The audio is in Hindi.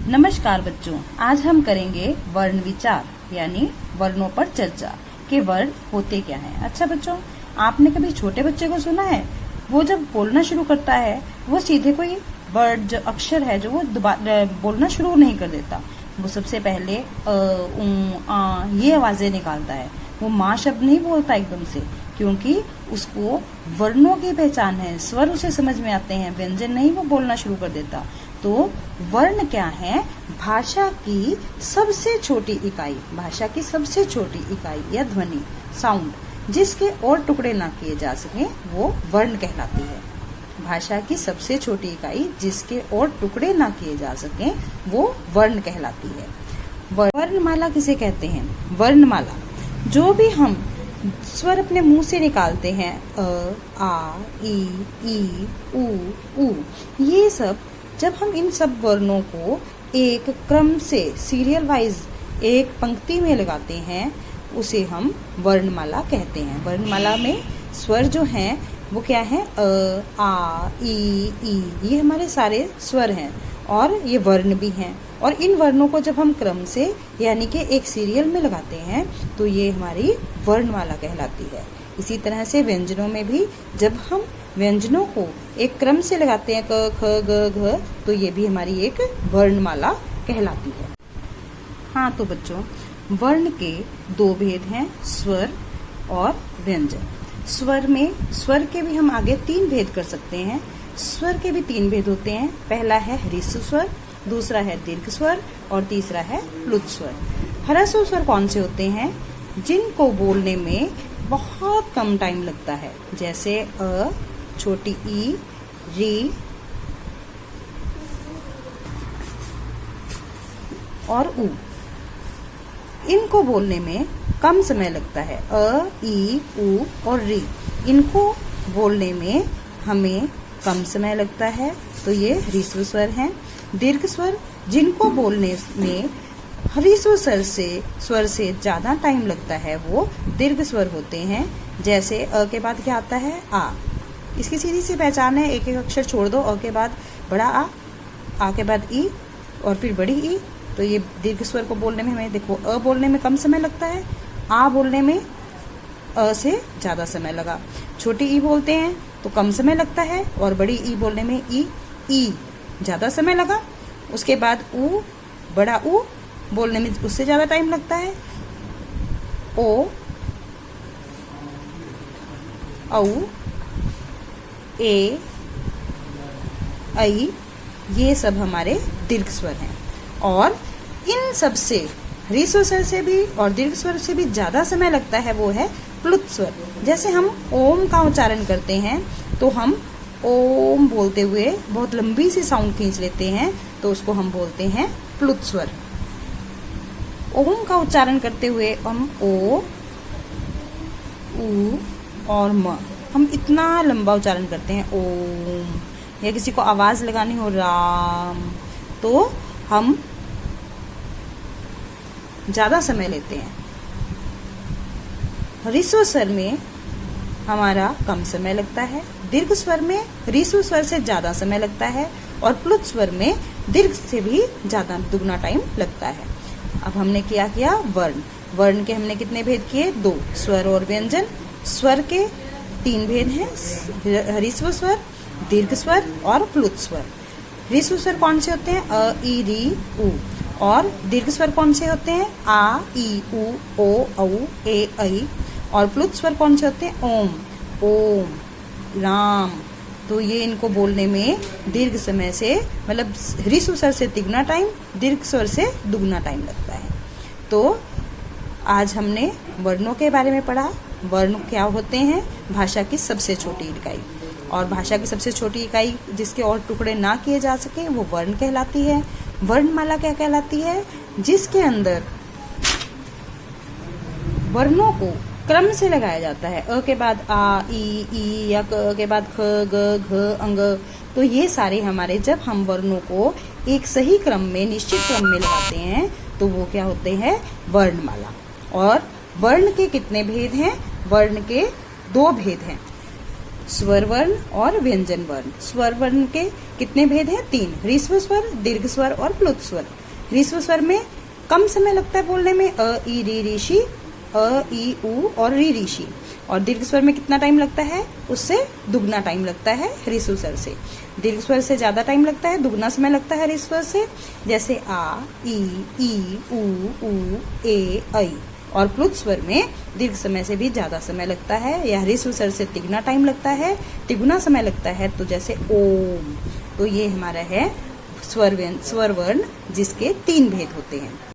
नमस्कार बच्चों, आज हम करेंगे वर्ण विचार यानी वर्णों पर चर्चा कि वर्ण होते क्या हैं। अच्छा बच्चों, आपने कभी छोटे बच्चे को सुना है वो जब बोलना शुरू करता है वो सीधे कोई वर्ड जो अक्षर है जो वो बोलना शुरू नहीं कर देता। वो सबसे पहले ये आवाजें निकालता है। वो माँ शब्द नहीं बोलता एकदम से, क्योंकि उसको वर्णों की पहचान है, स्वर उसे समझ में आते हैं, व्यंजन नहीं वो बोलना शुरू कर देता। तो वर्ण क्या है? भाषा की सबसे छोटी इकाई, भाषा की सबसे छोटी इकाई या ध्वनि, साउंड, जिसके और टुकड़े ना किए जा सके वो वर्ण कहलाती है। भाषा की सबसे छोटी इकाई जिसके और टुकड़े ना किए जा सके वो वर्ण कहलाती है। वर्णमाला किसे कहते हैं? वर्णमाला जो भी हम स्वर अपने मुंह से निकालते हैं, अ, आ, ई, उ, ये सब, जब हम इन सब वर्णों को एक क्रम से सीरियल वाइज एक पंक्ति में लगाते हैं उसे हम वर्णमाला कहते हैं। वर्णमाला में स्वर जो हैं वो क्या है? अ, आ, ई, ये हमारे सारे स्वर हैं और ये वर्ण भी हैं। और इन वर्णों को जब हम क्रम से यानी कि एक सीरियल में लगाते हैं तो ये हमारी वर्णमाला कहलाती है। इसी तरह से व्यंजनों में भी जब हम व्यंजनों को एक क्रम से लगाते हैं, क, ख, ग, घ, तो ये भी हमारी एक वर्णमाला कहलाती है। हाँ तो बच्चों, वर्ण के दो भेद हैं, स्वर और व्यंजन। स्वर के भी हम आगे तीन भेद कर सकते हैं। स्वर के भी तीन भेद होते हैं। पहला है ह्रस्व स्वर, दूसरा है दीर्घ स्वर और तीसरा है प्लुत स्वर। ह्रस्व स्वर कौन से होते हैं? जिनको बोलने में बहुत कम टाइम लगता है, जैसे अ, छोटी ई, री और उ। इनको बोलने में कम समय लगता है। अ, ई, उ और री, इनको बोलने में हमें कम समय लगता है, तो ये ह्रस्व स्वर हैं। दीर्घ स्वर जिनको बोलने में ह्रस्व स्वर से ज्यादा टाइम लगता है वो दीर्घ स्वर होते हैं। जैसे अ के बाद क्या आता है? आ। इसकी सीधी सी पहचान है, एक एक अक्षर छोड़ दो। अ के बाद बड़ा आ के बाद ई और फिर बड़ी ई। तो ये दीर्घ स्वर को बोलने में हमें देखो, अ बोलने में कम समय लगता है, आ बोलने में अ से ज्यादा समय लगा। छोटी ई बोलते हैं तो कम समय लगता है और बड़ी ई बोलने में ई ज्यादा समय लगा। उसके बाद उ, बड़ा उ बोलने में उससे ज्यादा टाइम लगता है। ओ, औ, ए, ऐ, ये सब हमारे दीर्घ स्वर हैं। और इन सब से ह्रस्व स्वर से भी और दीर्घ स्वर से भी ज्यादा समय लगता है वो है प्लुत स्वर। जैसे हम ओम का उच्चारण करते हैं तो हम ओम बोलते हुए बहुत लंबी सी साउंड खींच लेते हैं, तो उसको हम बोलते हैं प्लुत स्वर। ओम का उच्चारण करते हुए हम ओ, उ और म, हम इतना लंबा उच्चारण करते हैं ओम, या किसी को आवाज लगानी हो राम, तो हम ज्यादा समय लेते हैं। ह्रस्व स्वर में हमारा कम समय लगता है, दीर्घ स्वर में ह्रस्व स्वर से ज्यादा समय लगता है और प्लुत स्वर में दीर्घ से भी ज्यादा दुगना टाइम लगता है। अब हमने क्या किया? वर्ण के हमने कितने भेद किए? दो, स्वर और व्यंजन। स्वर के तीन भेद हैं, ह्रस्व स्वर, दीर्घ स्वर और प्लुत स्वर। ह्रस्व स्वर कौन से होते हैं? अ, ई, री, उ। और दीर्घ स्वर कौन से होते हैं? आ, ई, उ, ओ, औ, ए, ऐ। और प्लुत स्वर कौन से होते हैं? ओम, राम। तो ये इनको बोलने में दीर्घ समय से, मतलब ह्रस्व स्वर से तिगुना टाइम, दीर्घ स्वर से दुगना टाइम लगता है। तो आज हमने वर्णों के बारे में पढ़ा। वर्ण क्या होते हैं? भाषा की सबसे छोटी इकाई, और भाषा की सबसे छोटी इकाई जिसके और टुकड़े ना किए जा सके वो वर्ण कहलाती है। वर्णमाला क्या कहलाती है? जिसके अंदर वर्णों को क्रम से लगाया जाता है। अ के बाद आ, ई या क के बाद ख, ग, घ, अंग। तो ये सारे हमारे, जब हम वर्णों को एक सही क्रम में, निश्चित क्रम में लगाते हैं तो वो क्या होते हैं? वर्णमाला। और वर्ण के कितने भेद हैं? वर्ण के दो भेद हैं, स्वर वर्ण और व्यंजन वर्ण। स्वर वर्ण के कितने भेद हैं? 3, ह्रस्व स्वर, दीर्घ स्वर और प्लुत स्वर। ह्रस्व स्वर में कम समय लगता है बोलने में, अ ई री री शी, अ ई उ और री री शी। और दीर्घ स्वर में कितना टाइम लगता है? उससे दुगना टाइम लगता है ह्रस्व स्वर से। दीर्घ स्वर से ज्यादा टाइम लगता है, दुगना समय लगता है ह्रस्व स्वर से, जैसे आ, ई, उ, ए, ऐ। और प्लुत स्वर में दीर्घ समय से भी ज्यादा समय लगता है, या ह्रस्व स्वर से तिगुना टाइम लगता है, तिगुना समय लगता है, तो जैसे ओम। तो ये हमारा है स्वर वर्ण जिसके 3 भेद होते हैं।